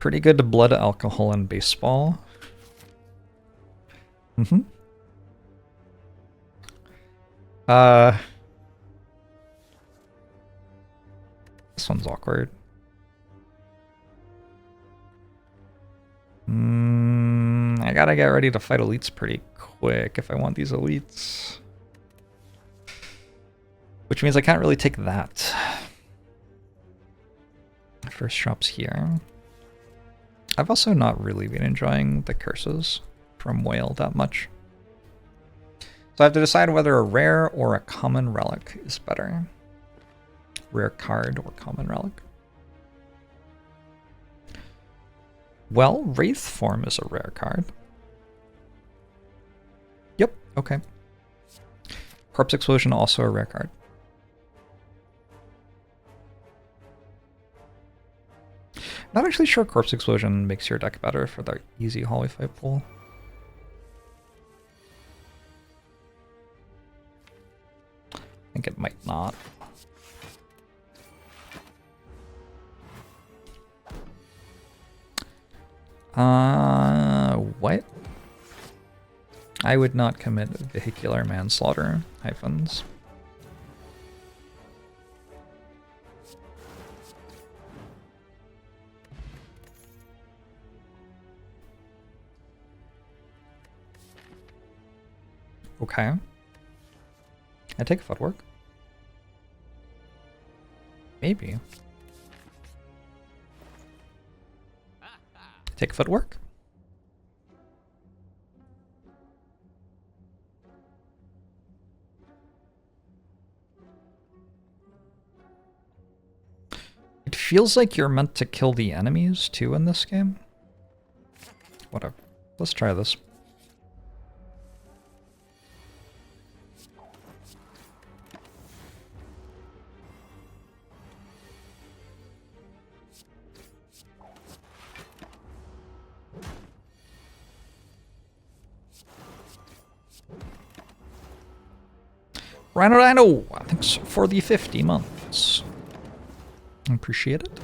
Pretty good blood, alcohol, and baseball. Mm-hmm. This one's awkward. I gotta get ready to fight elites pretty quick if I want these elites. Which means I can't really take that. First shop's here. I've also not really been enjoying the curses from Whale that much. So I have to decide whether a rare or a common relic is better. Rare card or common relic. Well, Wraith form is a rare card. Yep, okay. Corpse Explosion also a rare card. Not actually sure Corpse Explosion makes your deck better for the easy Holy Fight pool. I think it might not. What? I would not commit vehicular manslaughter, hyphens. Okay. I take footwork. Maybe. Take footwork. It feels like you're meant to kill the enemies too in this game. Whatever. Let's try this. Rhino, thanks for the 50 months. I appreciate it.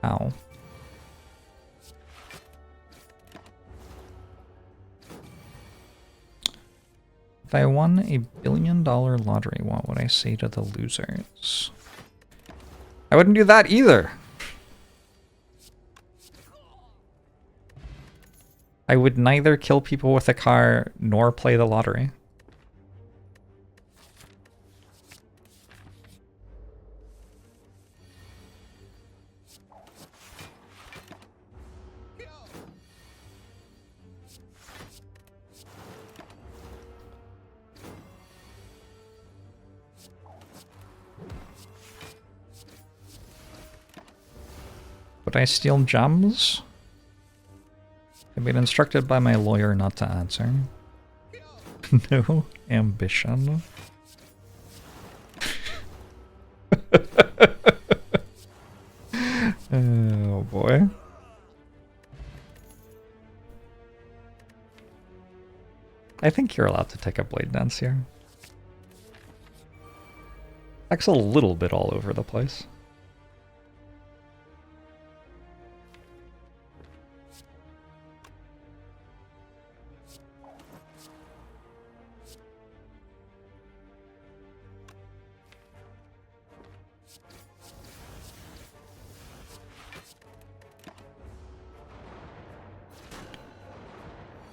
Ow. If I won a $1 billion lottery, what would I say to the losers? I wouldn't do that either. I would neither kill people with a car nor play the lottery. Would I steal gems? I've been instructed by my lawyer not to answer. No ambition. Oh boy. I think you're allowed to take a blade dance here. Deck's a little bit all over the place.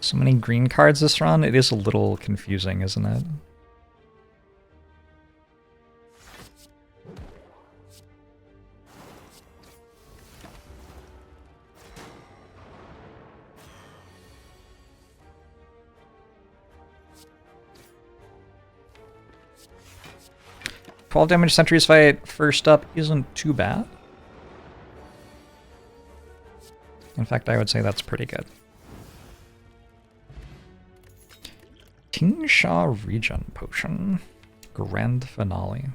So many green cards this run, it is a little confusing, isn't it? $12 Sentries fight first up isn't too bad. In fact, I would say that's pretty good. King Sha Regen Potion. Grand Finale.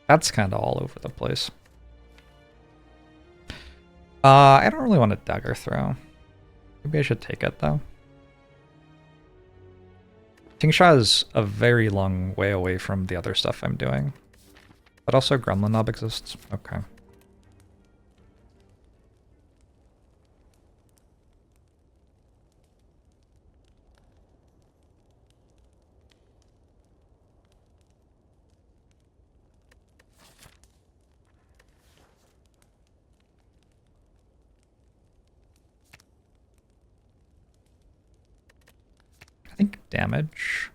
That's kind of all over the place. I don't really want a dagger throw. Maybe I should take it, though. Tingsha is a very long way away from the other stuff I'm doing. But also Gremlin Knob exists. Okay. I think damage.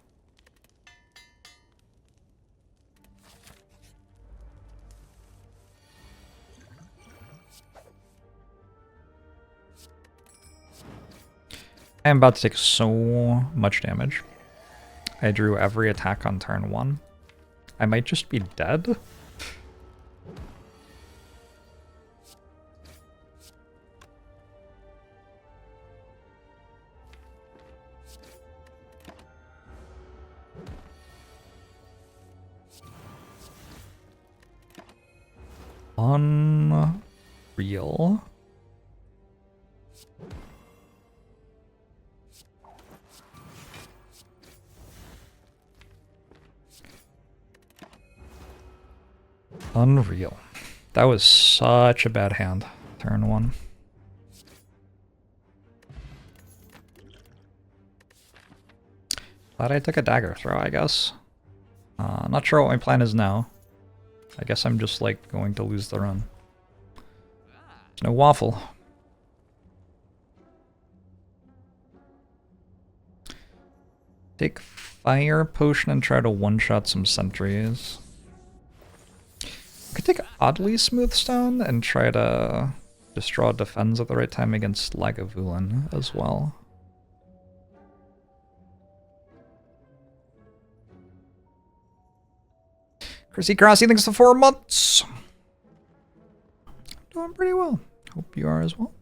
I am about to take so much damage. I drew every attack on turn 1. I might just be dead. Unreal. Unreal. That was such a bad hand. Turn 1. Glad I took a dagger throw, I guess. Not sure what my plan is now. I guess I'm just like going to lose the run. There's no waffle. Take fire potion and try to one-shot some sentries. Could take oddly smooth stone and try to just draw defense at the right time against Lagavulin as well. Chrissy Crossy, thanks for 4 months. Doing pretty well. Hope you are as well.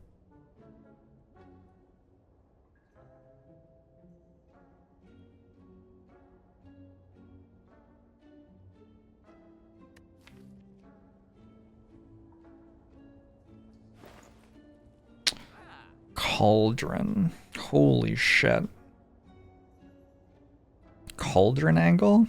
Cauldron. Holy shit. Cauldron angle?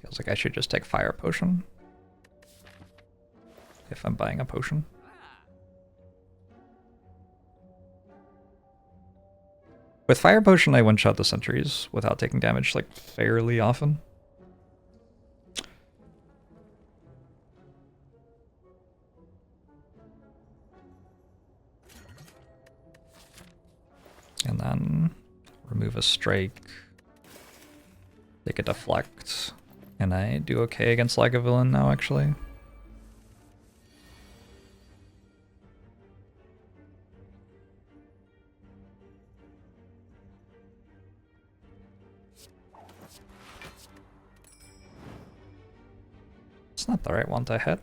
Feels like I should just take fire potion. If I'm buying a potion. With fire potion, I one-shot the sentries without taking damage like fairly often. And then remove a strike. Take a deflect. And I do okay against Lagavulin now, actually. It's not the right one to hit.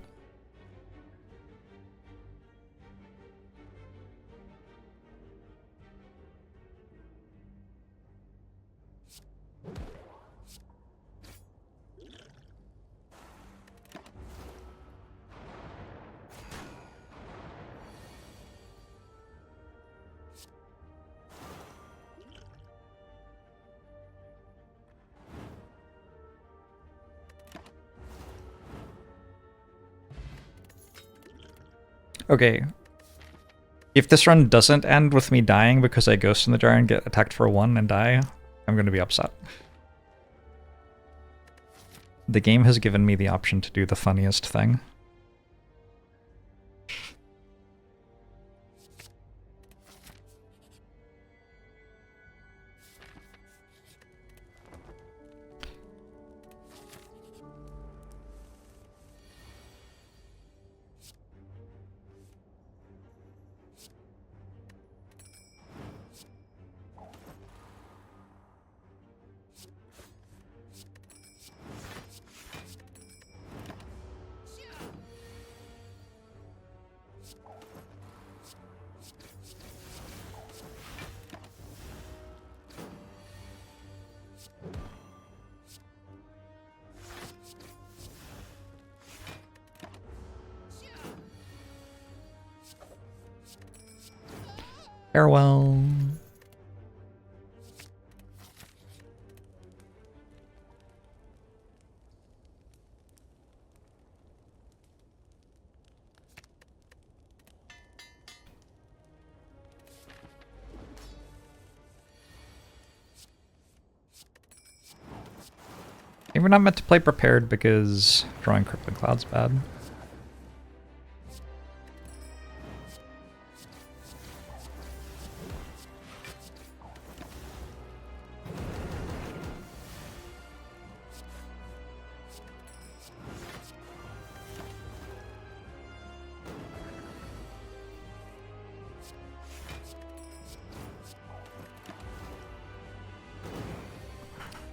Okay. If this run doesn't end with me dying because I ghost in the jar and get attacked for 1 and die, I'm going to be upset. The game has given me the option to do the funniest thing. Farewell. Maybe we're not meant to play prepared because drawing Crippling Cloud's bad.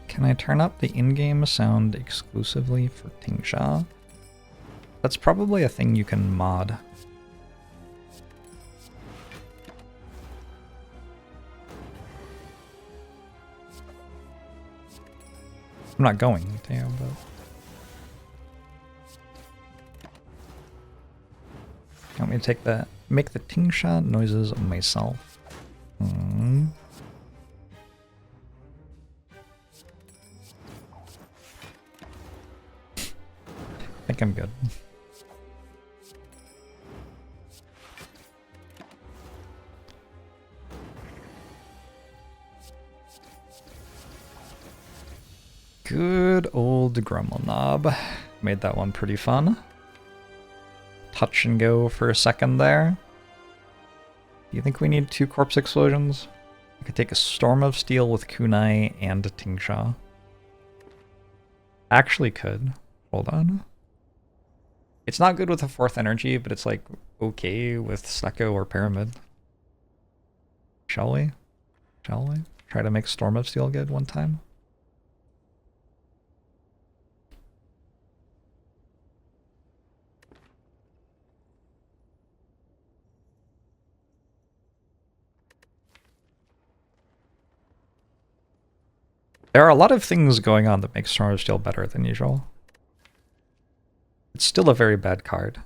Can I turn up the in-game sound exclusively for Tingsha? That's probably a thing you can mod. I'm not going to, but... Want me to take the... make the Tingsha noises myself. I think I'm good. Good old Grumble Knob. Made that one pretty fun. Touch and go for a second there. Do you think we need 2 corpse explosions? I could take a Storm of Steel with Kunai and a Tingsha. Actually could. Hold on. It's not good with a 4th energy, but it's like okay with Stucco or Pyramid. Shall we? Shall we? Try to make Storm of Steel good one time? There are a lot of things going on that make Storm of Steel better than usual. It's still a very bad card.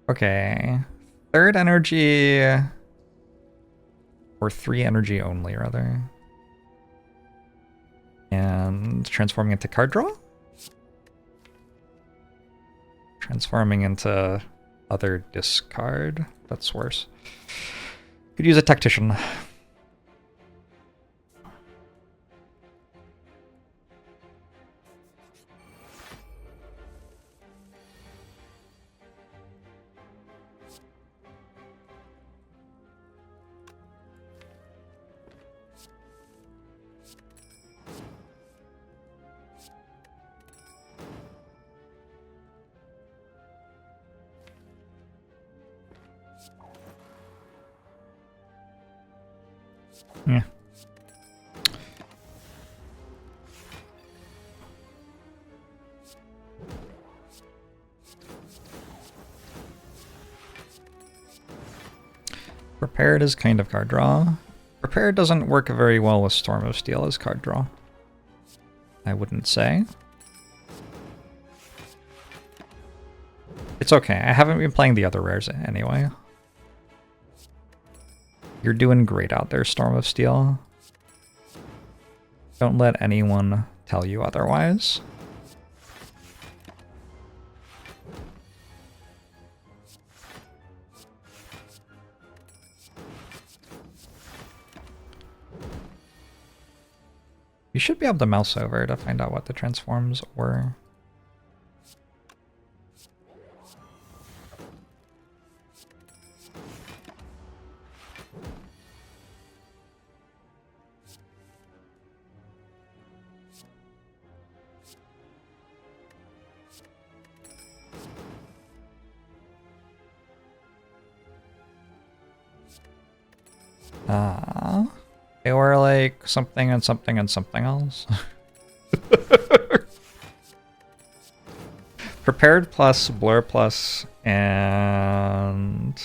Okay. 3rd energy... or 3 energy only, rather. And transforming into card draw? Transforming into other discard. That's worse. Could use a Tactician. Yeah. Prepared is kind of card draw. Prepared doesn't work very well with Storm of Steel as card draw. I wouldn't say. It's okay. I haven't been playing the other rares anyway. You're doing great out there, Storm of Steel. Don't let anyone tell you otherwise. You should be able to mouse over to find out what the transforms were. They were like something and something and something else. Prepared plus, Blur plus, and...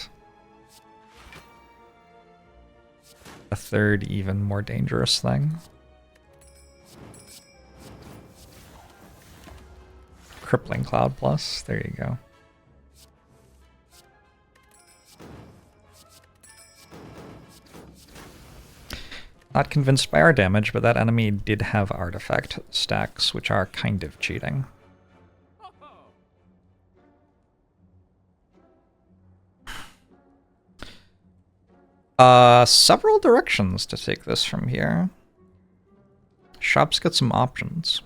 a third, even more dangerous thing. Crippling Cloud Plus. There you go. Not convinced by our damage, but that enemy did have artifact stacks, which are kind of cheating. Several directions to take this from here. Shops get some options.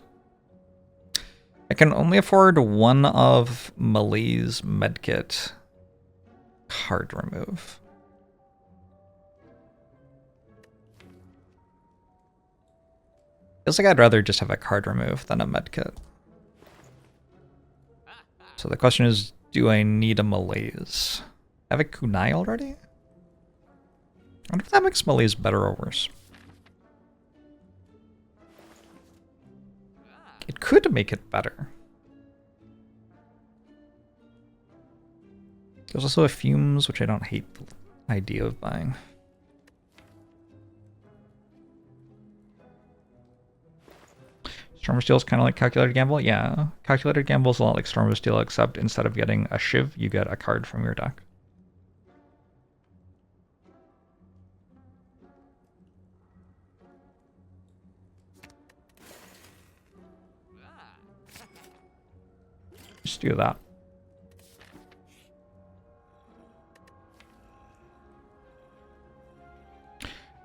I can only afford one of Melee's medkit card remove. Feels like I'd rather just have a card remove than a medkit. So the question is, do I need a Melee's? I have a kunai already? I wonder if that makes Melee's better or worse. It could make it better. There's also a Fumes, which I don't hate the idea of buying. Storm of Steel is kind of like Calculated Gamble. Yeah, Calculated Gamble is a lot like Storm of Steel, except instead of getting a Shiv, you get a card from your deck. Just do that.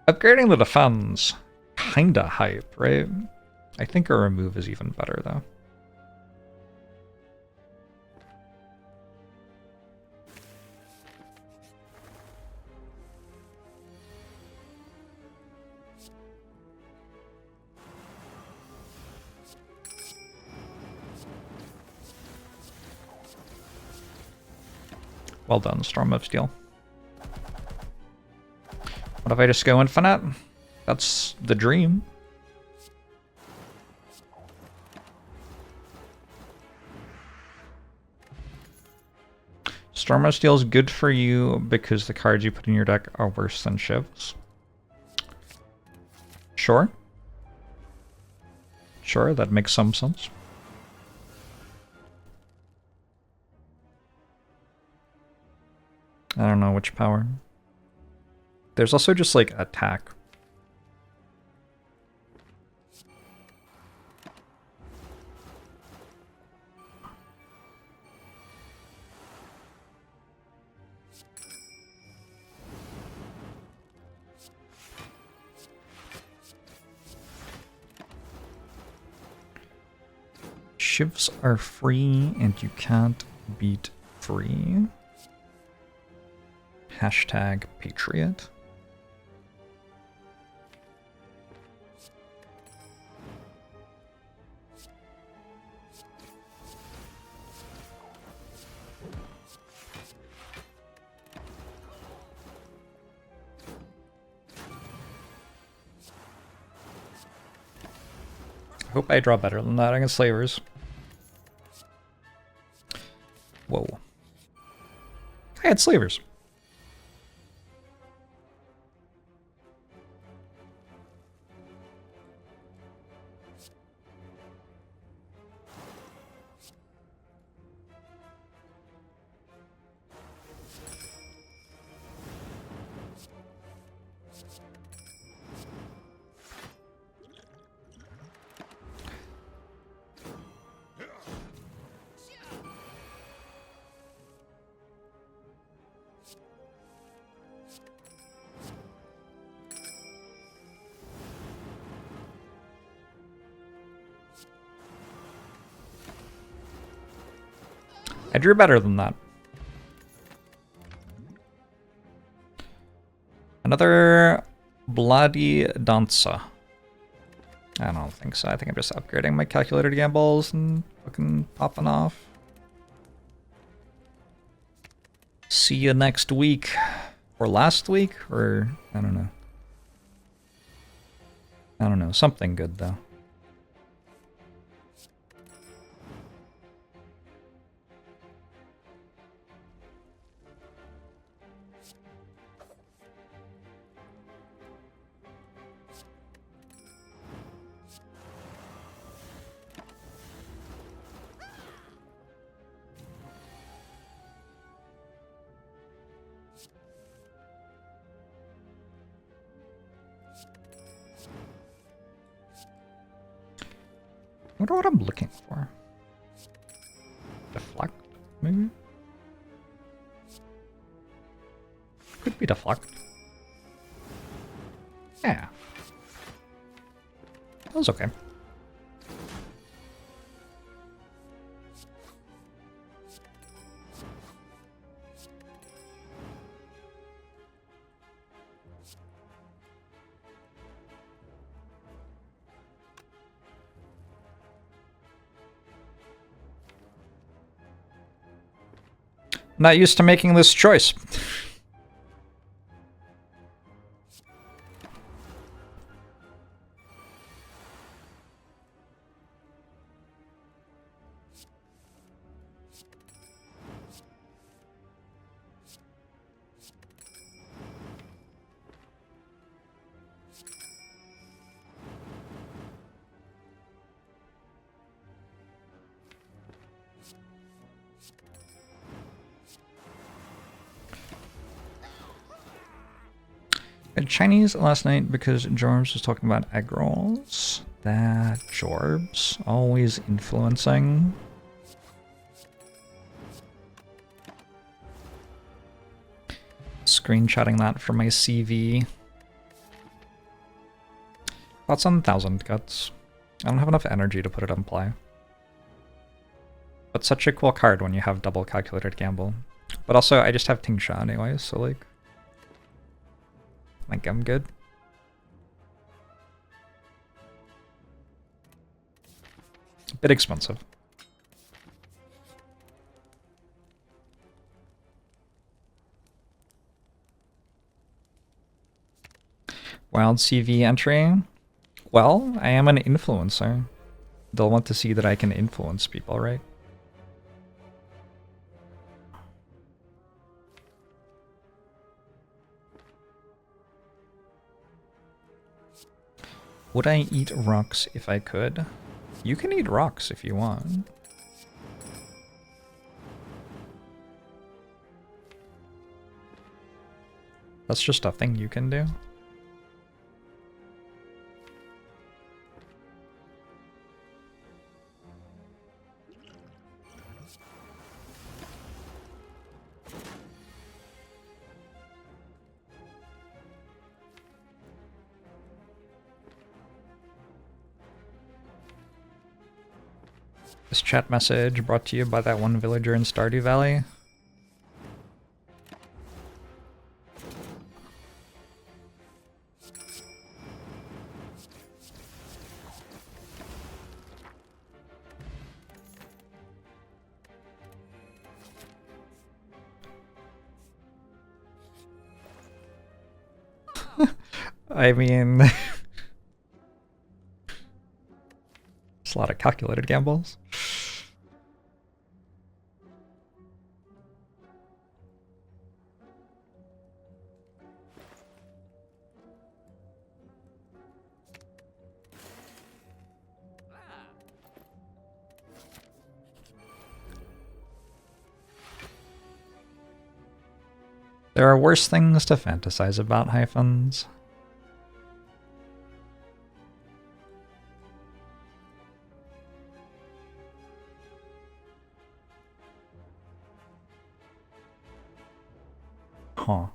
Upgrading the defense, kinda hype, right? I think a remove is even better, though. Well done, Storm of Steel. What if I just go infinite? That's the dream. Storm of Steel is good for you because the cards you put in your deck are worse than Shivs. Sure. Sure, that makes some sense. I don't know which power. There's also just like attack. Shivs are free and you can't beat free. Hashtag Patriot. I hope I draw better than that against Slavers. Whoa. I had Slavers. I drew better than that. Another Bloody Danza. I don't think so. I think I'm just upgrading my calculated gambles and fucking popping off. See you next week. Or last week? Or, I don't know. I don't know. Something good, though. I wonder what I'm looking for. Deflect, maybe? Could be deflect. Yeah. That was okay. Not used to making this choice. I had Chinese last night because Jorbs was talking about egg rolls. That Jorbs, always influencing. Screenshotting that for my CV. Thoughts on 1,000 Guts? I don't have enough energy to put it on play. But such a cool card when you have double calculated gamble. But also, I just have Tingsha anyway, so like I'm good. A bit expensive. Wild CV entry. Well, I am an influencer. They'll want to see that I can influence people, right? Would I eat rocks if I could? You can eat rocks if you want. That's just a thing you can do. This chat message brought to you by that one villager in Stardew Valley. I mean, it's a lot of calculated gambles. There are worse things to fantasize about, hyphens. Huh.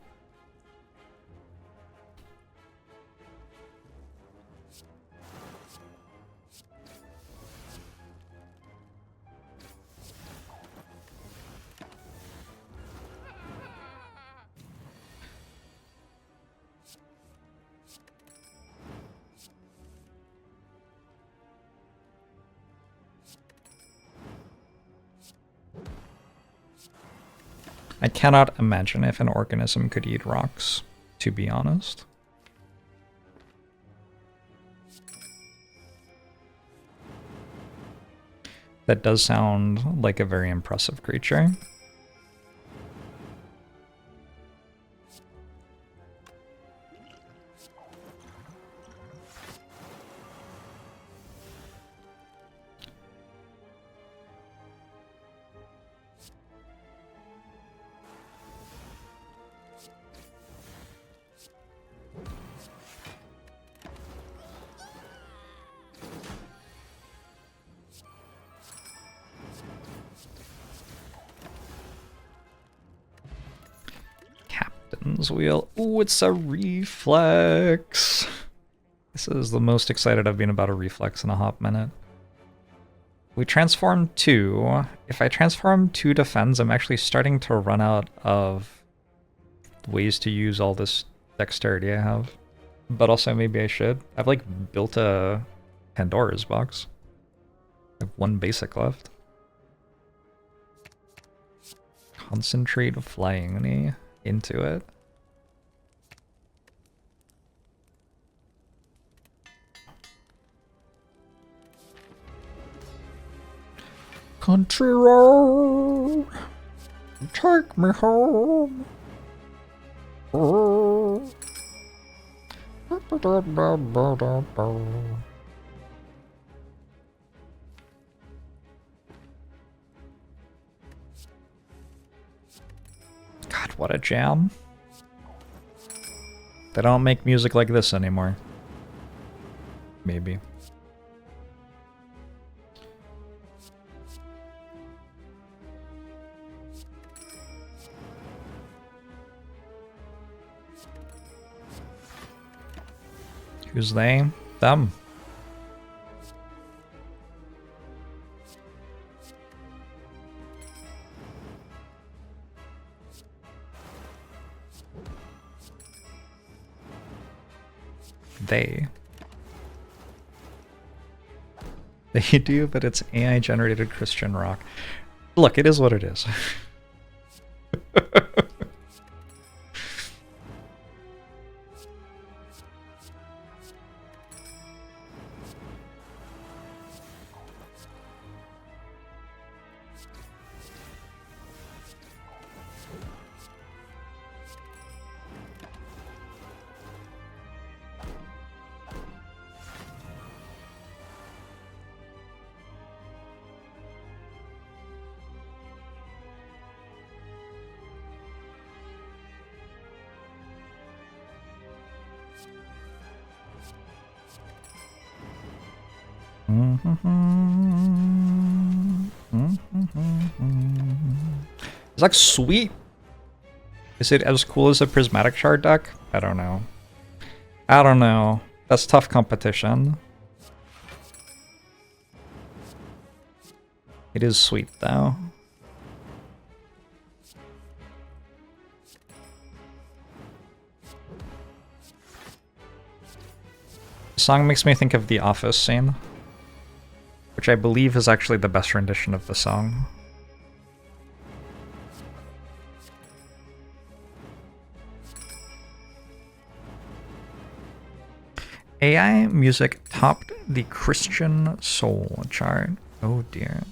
I cannot imagine if an organism could eat rocks, to be honest. That does sound like a very impressive creature. Buttons wheel. Ooh, it's a reflex. This is the most excited I've been about a reflex in a hot minute. We transform 2. If I transform 2 defense, I'm actually starting to run out of ways to use all this dexterity I have. But also maybe I should. I've like built a Pandora's box. I have 1 basic left. Concentrate flying me into it. Country road, take me home. Oh. God, what a jam. They don't make music like this anymore. Maybe. Who's they? Them. They do, but it's AI generated Christian rock. Look, it is what it is. It's like sweet. Is it as cool as a prismatic shard deck? I don't know. I don't know. That's tough competition. It is sweet though. The song makes me think of the Office scene, which I believe is actually the best rendition of the song. AI music topped the Christian Soul chart. Oh dear.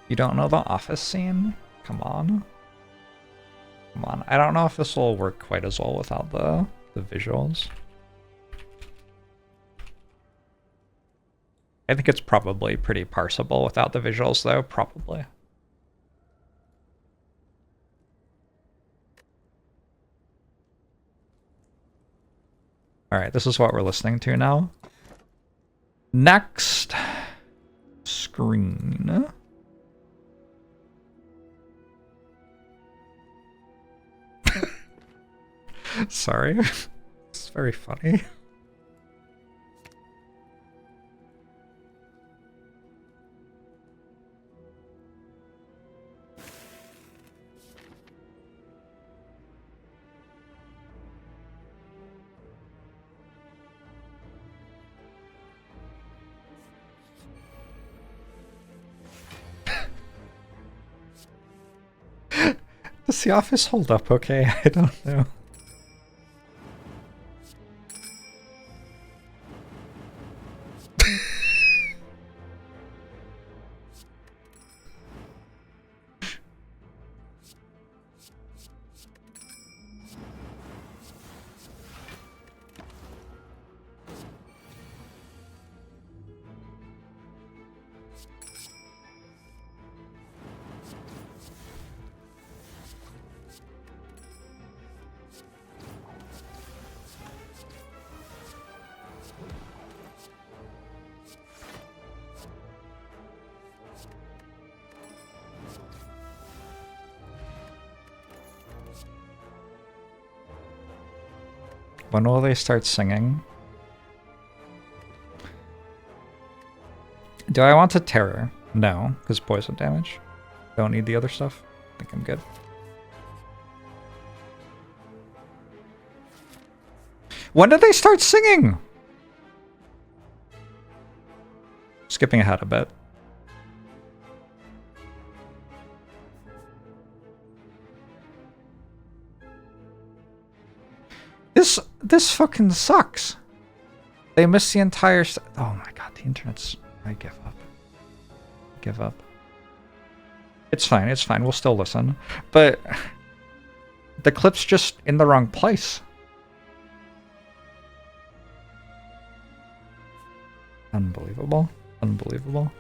You don't know the Office scene? Come on. Come on. I don't know if this will work quite as well without the visuals. I think it's probably pretty parsable without the visuals though, probably. Alright, this is what we're listening to now. Next screen. Sorry. It's very funny. Does the Office hold up okay? I don't know. When will they start singing? Do I want to terror? No, because poison damage. Don't need the other stuff. I think I'm good. When did they start singing? Skipping ahead a bit. This fucking sucks. They missed the entire oh my god, the internet's... I give up. Give up. It's fine, it's fine. We'll still listen. But the clip's just in the wrong place. Unbelievable. Unbelievable.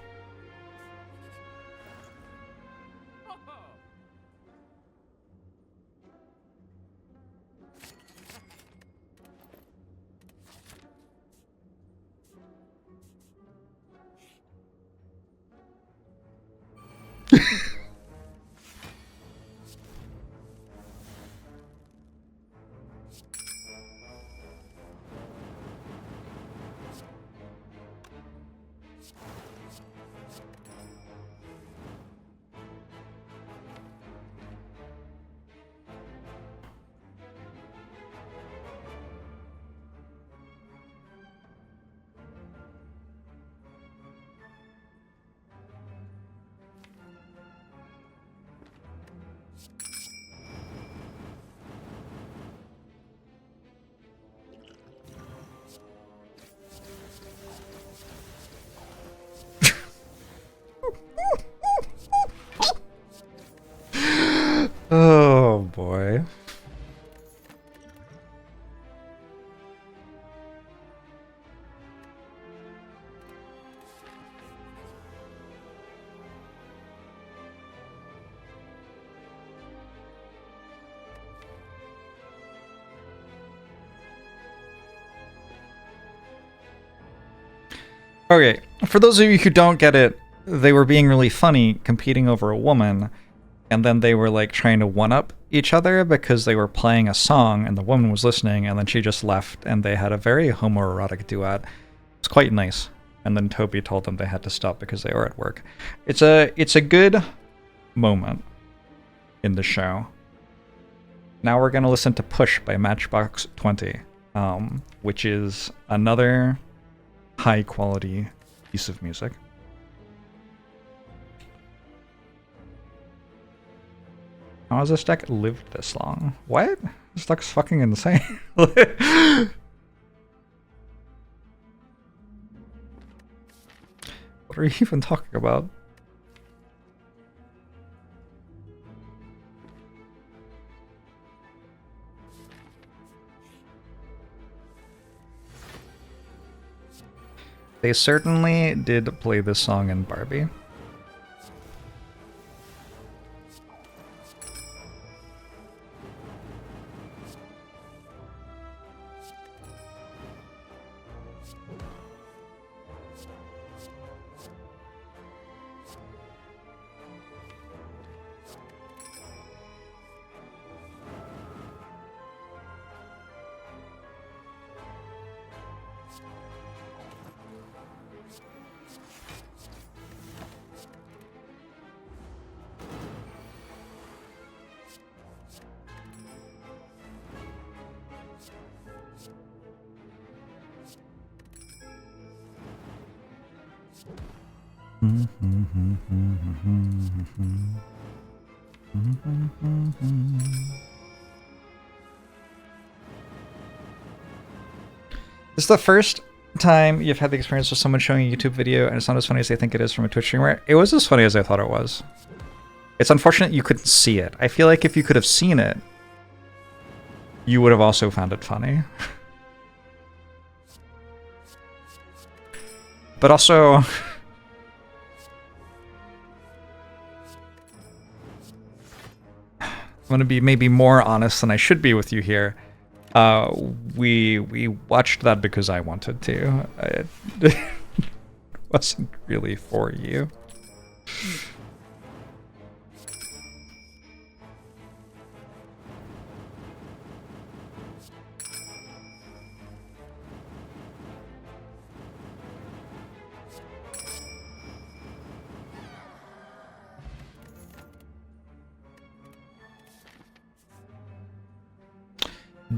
Oh boy. Okay, for those of you who don't get it, they were being really funny competing over a woman, and then they were like trying to one-up each other because they were playing a song and the woman was listening, and then she just left and they had a very homoerotic duet. It's quite nice. And then Toby told them they had to stop because they were at work. It's a good moment in the show. Now we're gonna listen to Push by Matchbox 20, which is another high quality piece of music. How has this deck lived this long? What? This deck's fucking insane. What are you even talking about? They certainly did play this song in Barbie. This is the first time you've had the experience of someone showing a YouTube video and it's not as funny as they think it is from a Twitch streamer. It was as funny as I thought it was. It's unfortunate you couldn't see it. I feel like if you could have seen it, you would have also found it funny. But also... I'm going to be maybe more honest than I should be with you here. We watched that because I wanted to. It wasn't really for you.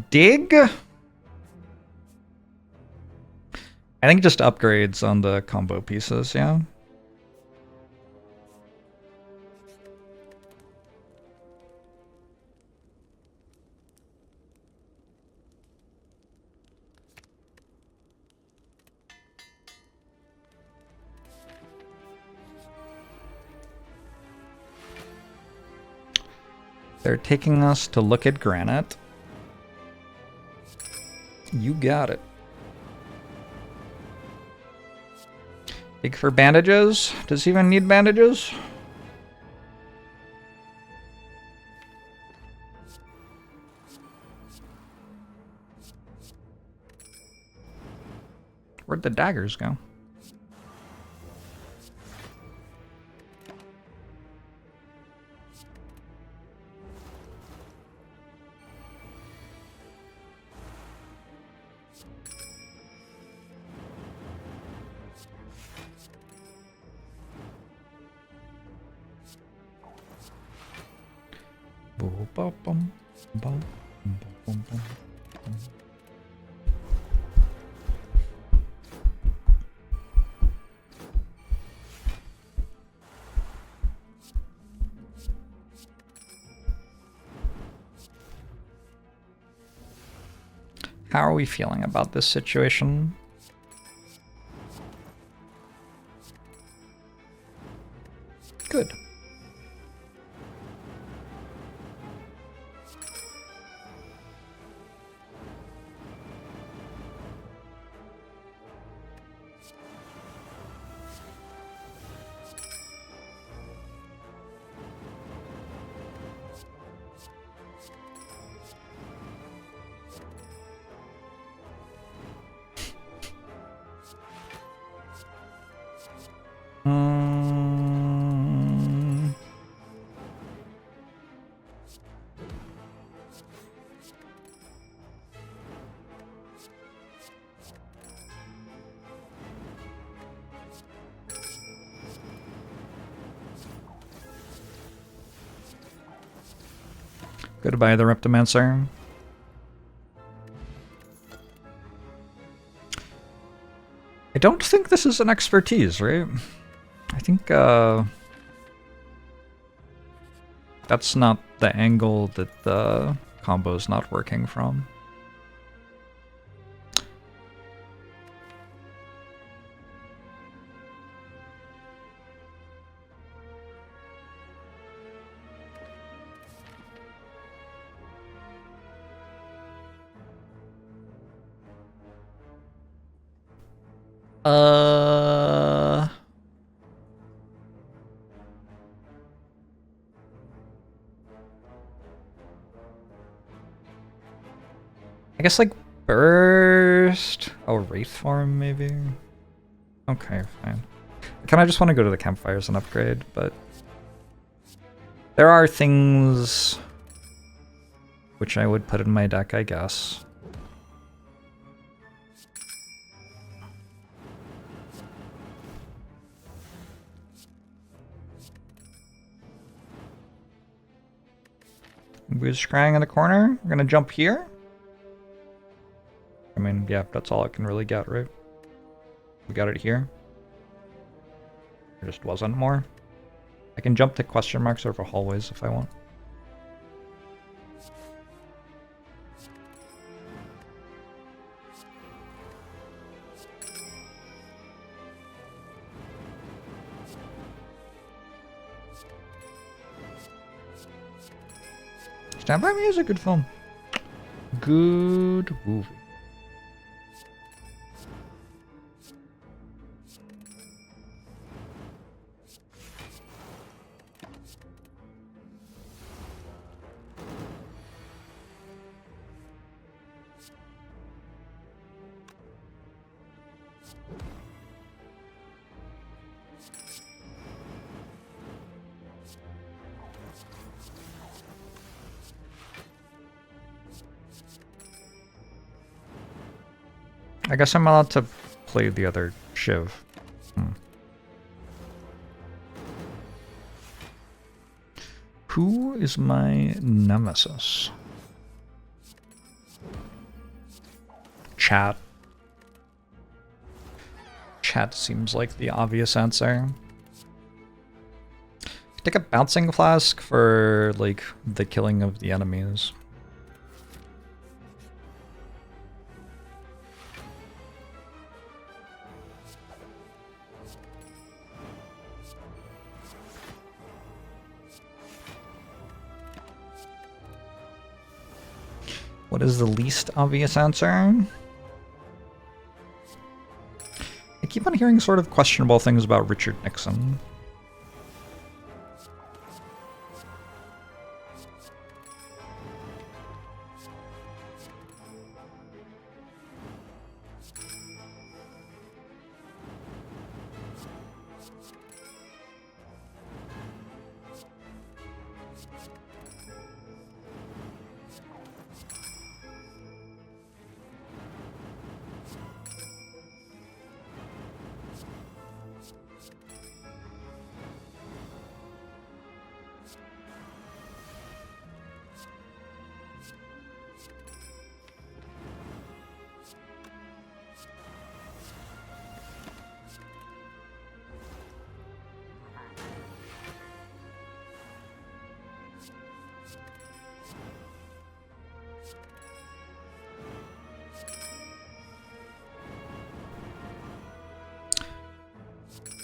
Dig? I think just upgrades on the combo pieces, yeah. They're taking us to look at granite. You got it. Dig for bandages? Does he even need bandages? Where'd the daggers go? How are we feeling about this situation? Good. Goodbye, the Reptomancer. I don't think this is an expertise, right? I think that's not the angle that the combo's not working from. I guess like burst. Oh, wraith form maybe. Okay, fine. I kind of just want to go to the campfires and upgrade, but there are things which I would put in my deck, I guess. We're scrying in the corner. We're gonna jump here. I mean, yeah, that's all I can really get, right? We got it here. There just wasn't more. I can jump to question marks over hallways if I want. Stand By Me is a good film. Good movie. I guess I'm allowed to play the other Shiv. Who is my nemesis? chat. Chat seems like the obvious answer. Take a bouncing flask for, like, the killing of the enemies. What is the least obvious answer? I keep on hearing sort of questionable things about Richard Nixon.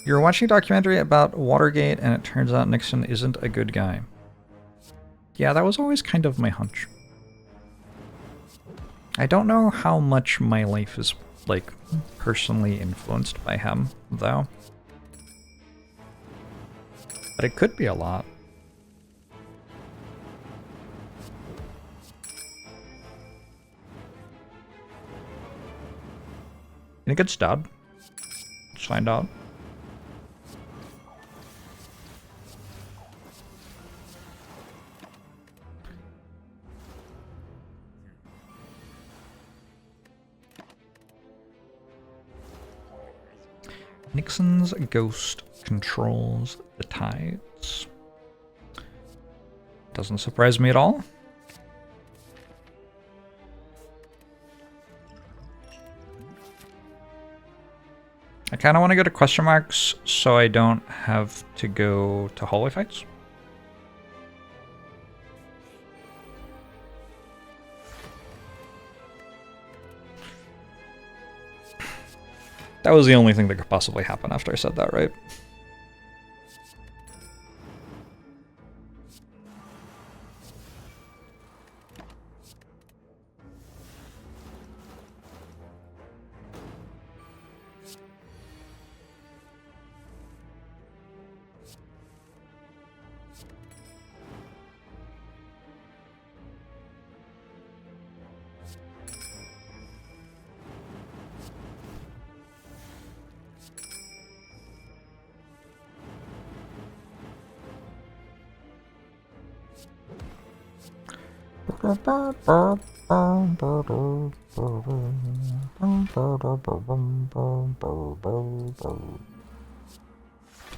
You're watching a documentary about Watergate and it turns out Nixon isn't a good guy. Yeah, that was always kind of my hunch. I don't know how much my life is, like, personally influenced by him, though. But it could be a lot. You think it's dead? Let's find out. Nixon's ghost controls the tides. Doesn't surprise me at all. I kind of want to go to question marks so I don't have to go to hallway fights. That was the only thing that could possibly happen after I said that, right?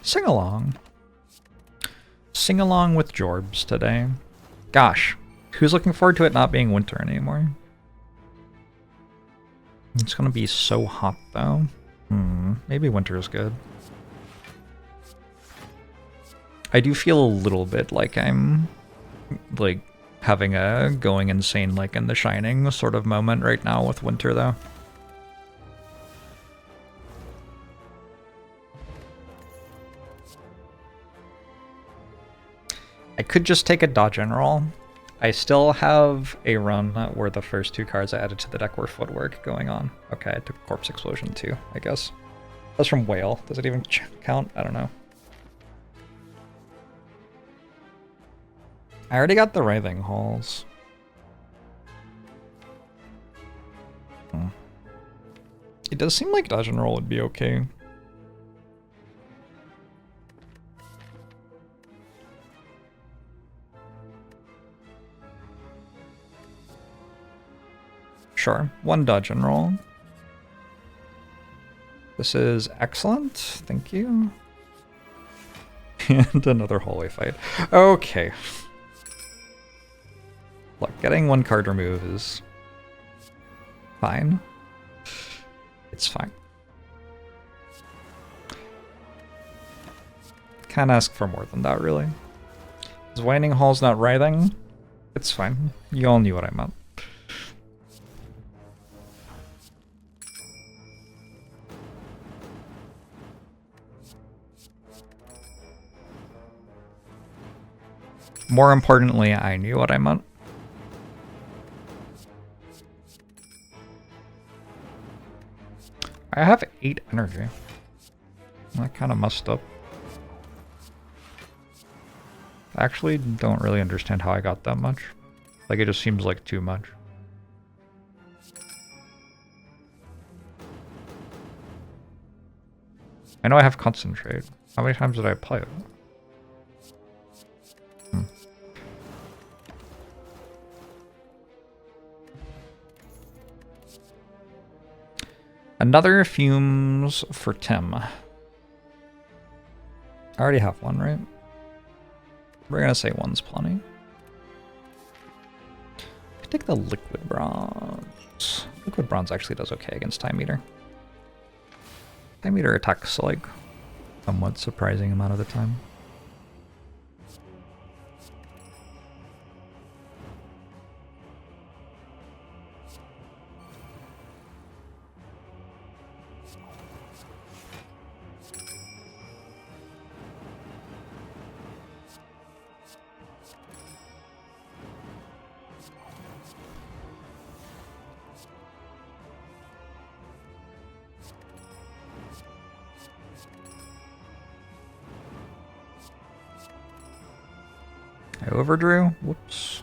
Sing along. Sing along with Jorbs today. Gosh, who's looking forward to it not being winter anymore? It's gonna be so hot though. Maybe winter is good. I do feel a little bit like I'm, like, having a going insane like in The Shining sort of moment right now with winter though. I could just take a dodge and roll. I still have a run where the first two cards I added to the deck were footwork going on. Okay, I took Corpse Explosion too, I guess. That's from Whale. Does it even count? I don't know. I already got the Writhing Halls. It does seem like dodge and roll would be okay. Sure, one dodge and roll. This is excellent, thank you. And another hallway fight. Okay. Look, getting one card remove is fine. It's fine. Can't ask for more than that, really. Is Winding Hall's not writhing? It's fine. You all knew what I meant. More importantly, I knew what I meant. I have 8 energy. I kind of messed up. I actually don't really understand how I got that much. Like, it just seems like too much. I know I have concentrate. How many times did I apply it? Another fumes for Tim. I already have one, right? We're gonna say one's plenty. Take the liquid bronze. Liquid bronze actually does okay against Time Eater. Time Eater attacks like somewhat surprising amount of the time. I overdrew. Whoops.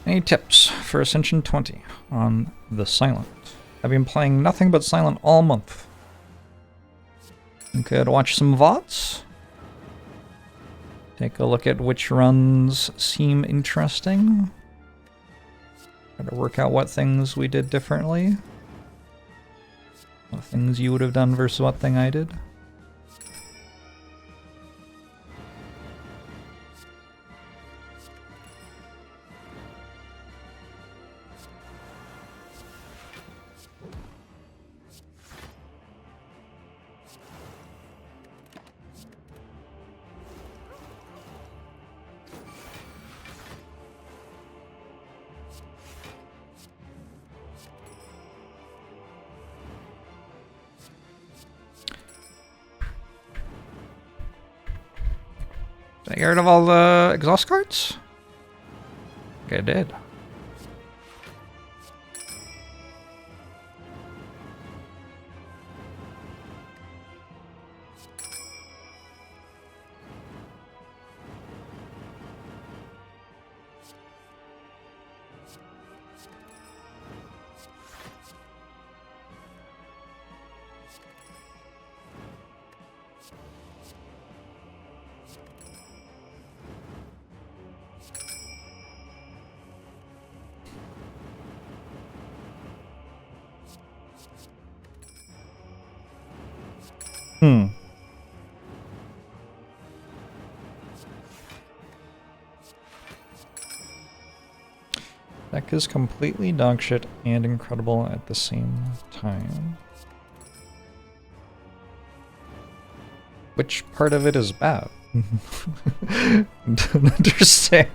Any tips for Ascension 20 on the Silent? I've been playing nothing but Silent all month. You could watch some VODs. Take a look at which runs seem interesting. Try to work out what things we did differently. What things you would have done versus what thing I did. Did I get rid of all the exhaust cards? I think I did. Deck is completely dogshit and incredible at the same time. Which part of it is bad? Don't understand.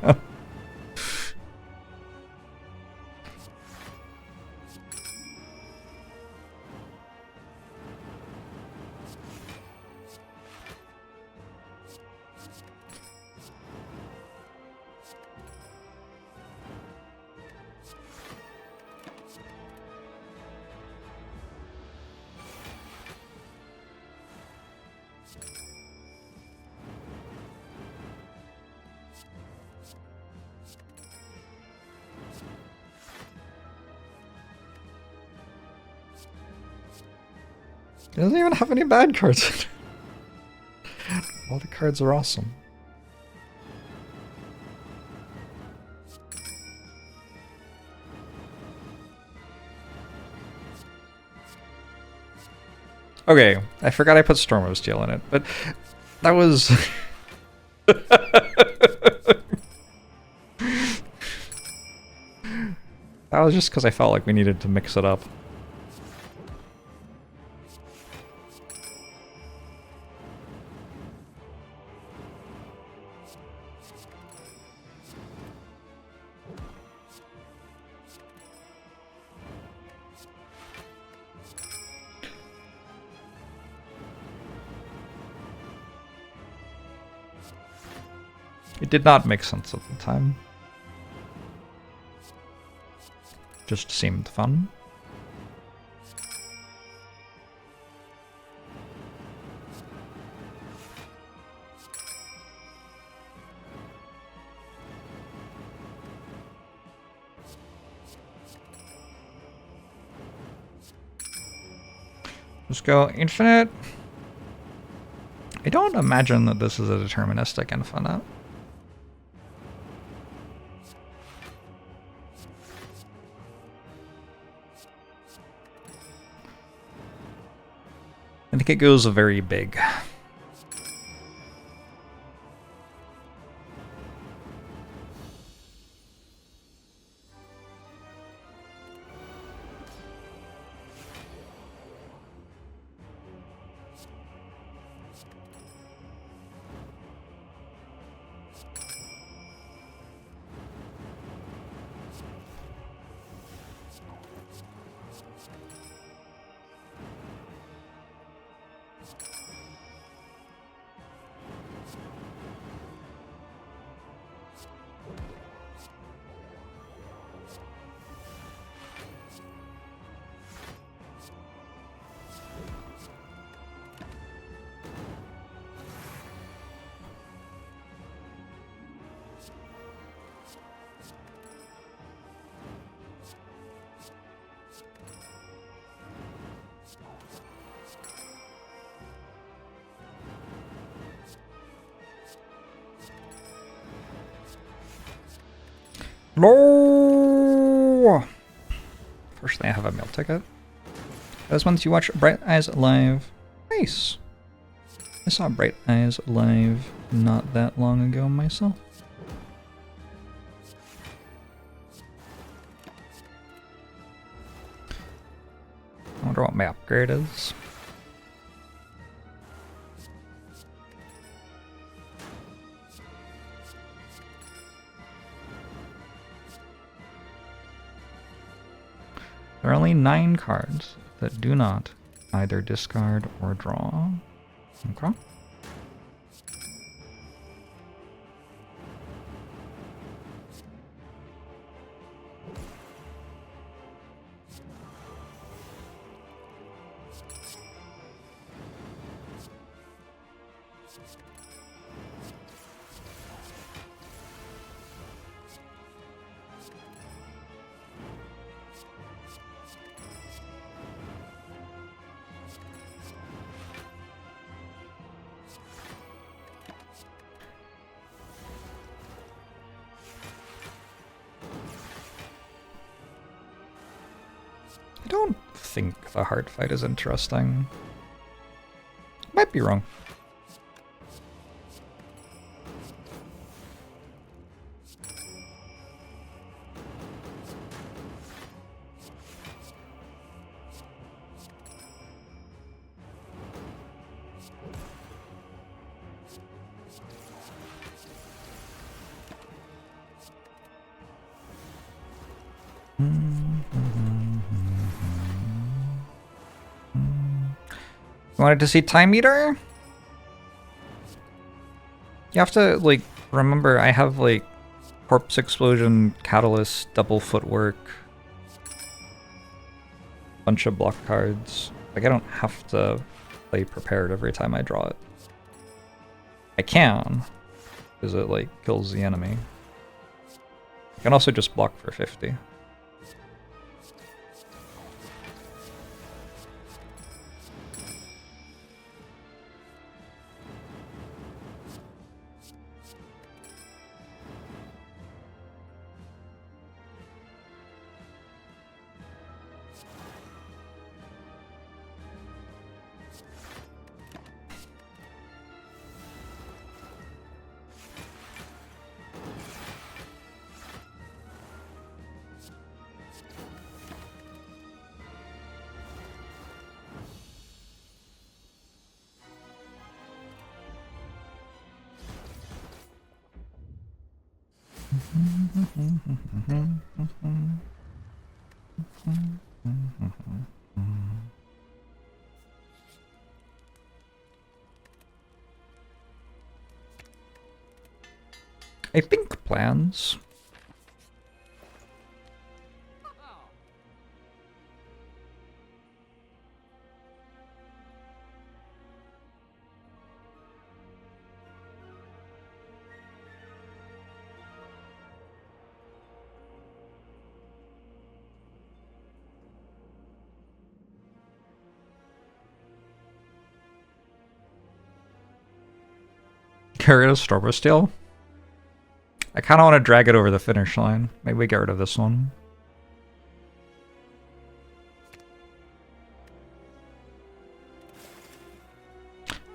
It doesn't even have any bad cards. All the cards are awesome. Okay, I forgot I put Storm of Steel in it, but that was... that was just because I felt like we needed to mix it up. It did not make sense at the time. Just seemed fun. Let's go infinite. I don't imagine that this is a deterministic infinite. I think it goes very big. No! Fortunately, I have a meal ticket. Those ones you watch Bright Eyes live. Nice. I saw Bright Eyes live not that long ago myself. I wonder what my upgrade is. There are only 9 cards that do not either discard or draw. Okay. I don't think the hard fight is interesting. Might be wrong. Wanted to see Time Eater? You have to, like, remember I have, like, Corpse Explosion, Catalyst, Double Footwork, bunch of block cards. Like, I don't have to play prepared every time I draw it. I can, because it, like, kills the enemy. I can also just block for 50. I think plans. Get rid of Stormer Steel? I kind of want to drag it over the finish line. Maybe we get rid of this one.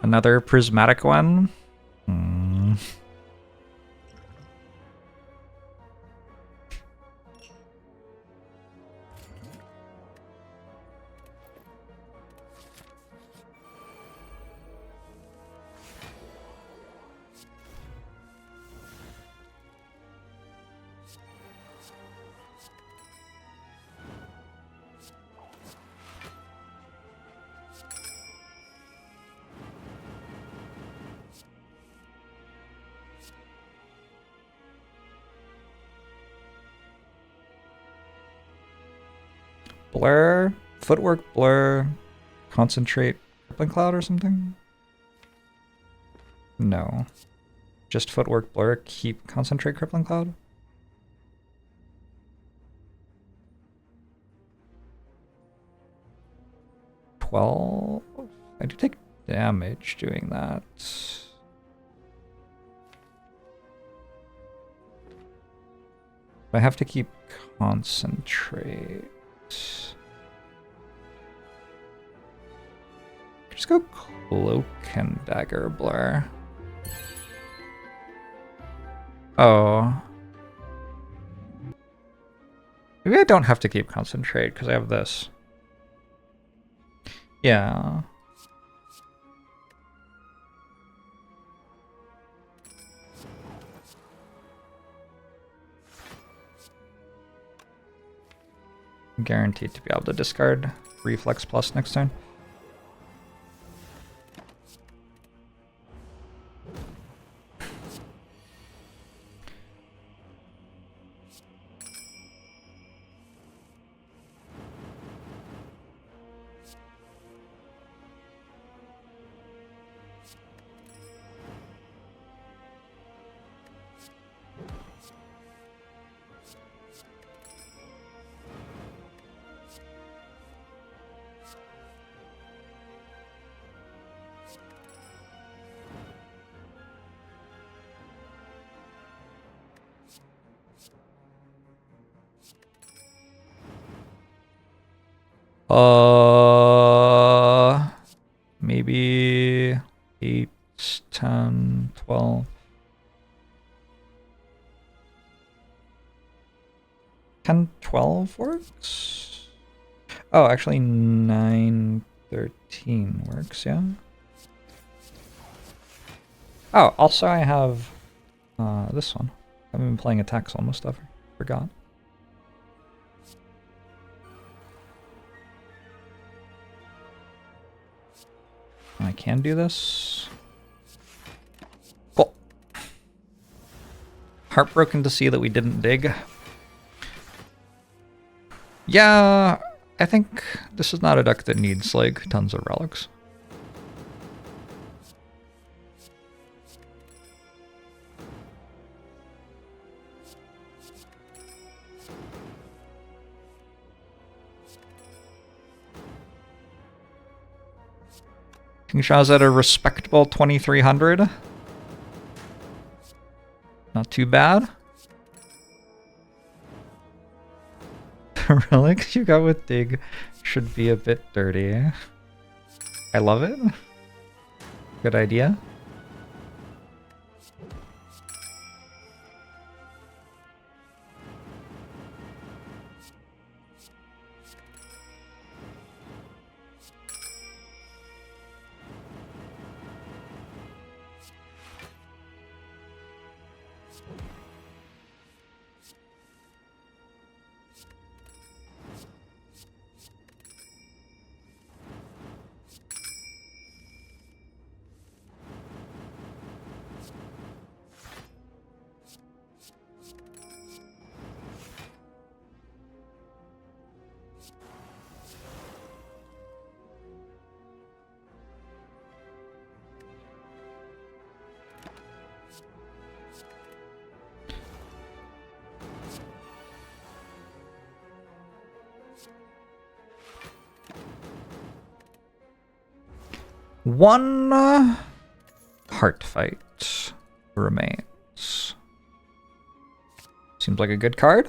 Another prismatic one? Blur, footwork, blur, concentrate, crippling cloud or something? No. Just footwork, blur, keep concentrate, crippling cloud? I do take damage doing that. I have to keep concentrate. Just go cloak and dagger blur. Oh. Maybe I don't have to keep concentrate because I have this. Yeah. I'm guaranteed to be able to discard Reflex Plus next turn. Maybe 8, 10, 12. 10, 12 works? Oh, actually 9, 13 works, yeah. Oh, also I have this one. I haven't been playing attacks almost ever. Forgot. I can do this. Cool. Heartbroken to see that we didn't dig. Yeah, I think this is not a deck that needs like tons of relics. King Shah's at a respectable 2300. Not too bad. The relics you got with Dig should be a bit dirty. I love it. Good idea. One heart fight remains. Seems like a good card.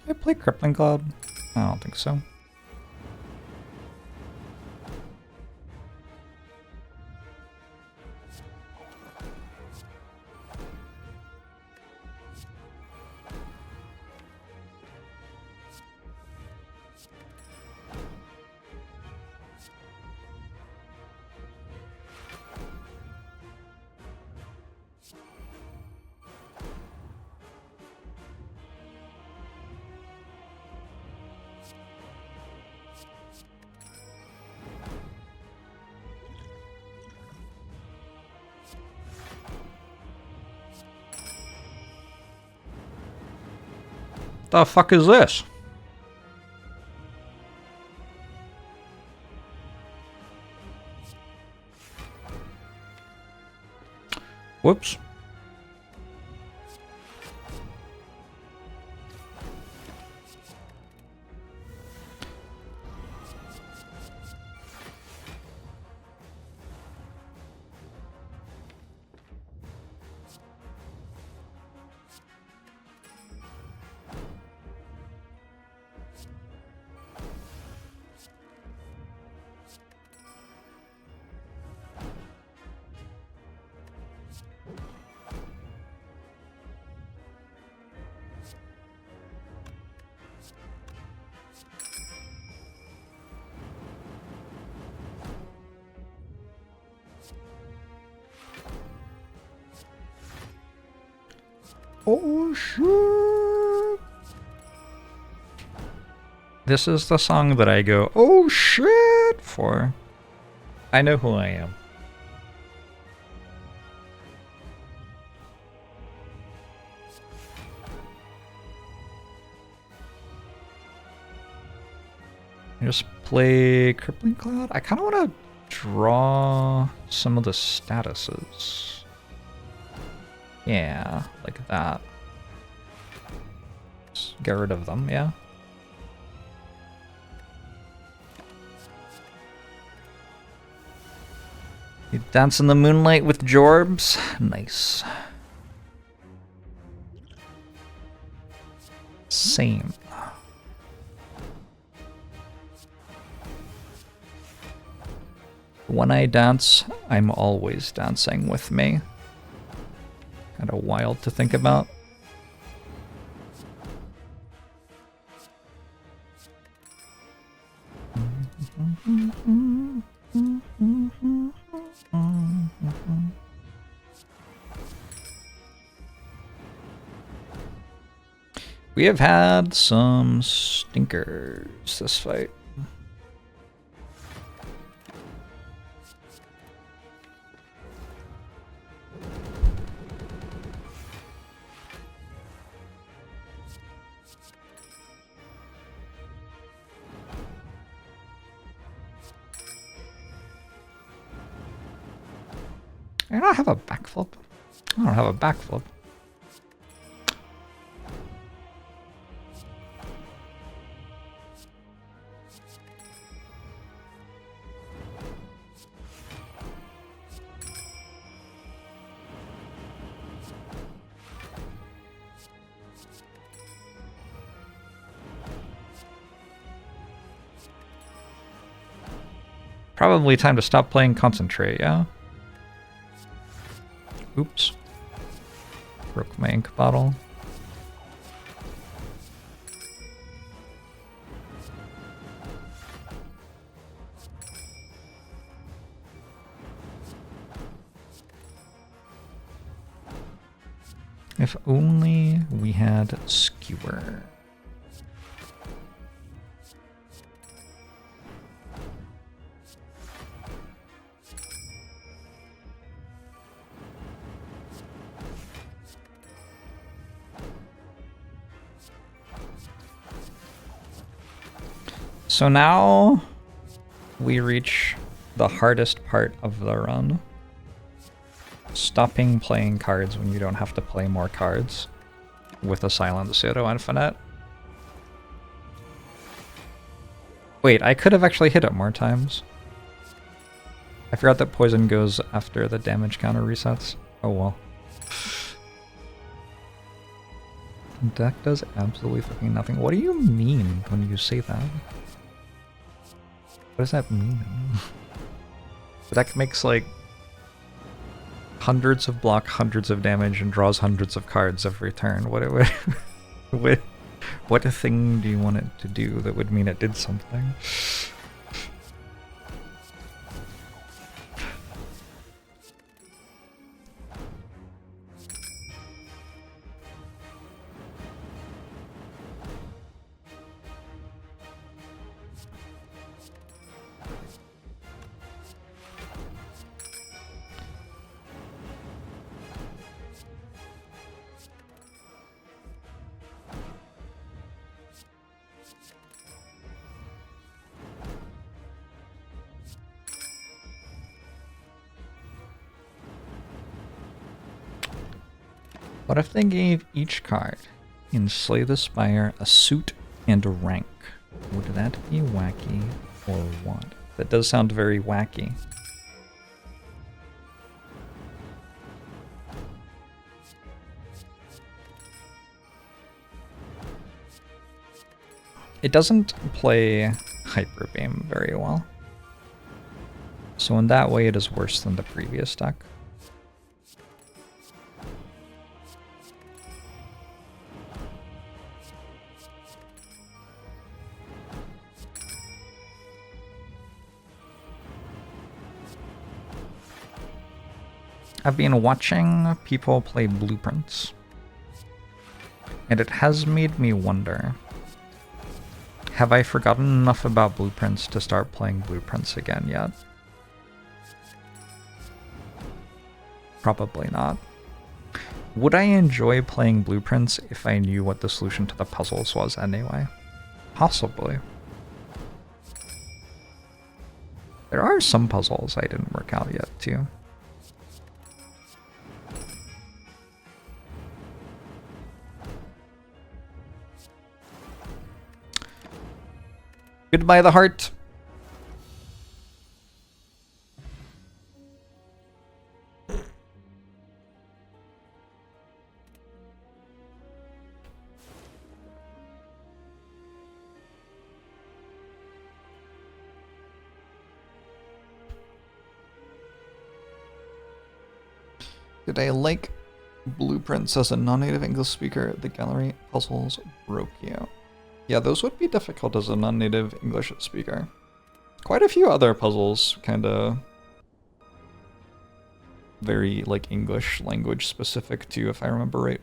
Did I play Crippling Cloud? I don't think so. The fuck is this? Whoops. Oh shit! This is the song that I go, oh shit, for. I know who I am. I just play Crippling Cloud. I kind of want to draw some of the statuses. Yeah, like that. Just get rid of them, yeah. You dance in the moonlight with Jorbs? Nice. Same. When I dance, I'm always dancing with me. Kind of wild to think about. We have had some stinkers this fight. I don't have a backflip. I don't have a backflip. Probably time to stop playing Concentrate, yeah? Oops. Broke my ink bottle. If only we had Skewer. So now we reach the hardest part of the run. Stopping playing cards when you don't have to play more cards with a silent pseudo-infinite. Wait, I could have actually hit it more times. I forgot that poison goes after the damage counter resets. Oh well. Deck does absolutely fucking nothing. What do you mean when you say that? What does that mean? The deck makes like hundreds of block, hundreds of damage, and draws hundreds of cards every turn. What a thing do you want it to do that would mean it did something? What if they gave each card in Slay the Spire a suit and a rank? Would that be wacky or what? That does sound very wacky. It doesn't play Hyper Beam very well. So in that way it is worse than the previous deck. I've been watching people play Blueprints, and it has made me wonder, have I forgotten enough about Blueprints to start playing Blueprints again yet? Probably not. Would I enjoy playing Blueprints if I knew what the solution to the puzzles was anyway? Possibly. There are some puzzles I didn't work out yet too. Goodbye, the heart. Did I like Blueprints as a non-native English speaker? The gallery puzzles broke you. Yeah, those would be difficult as a non-native English speaker. Quite a few other puzzles, kinda very like English language specific too, if I remember right.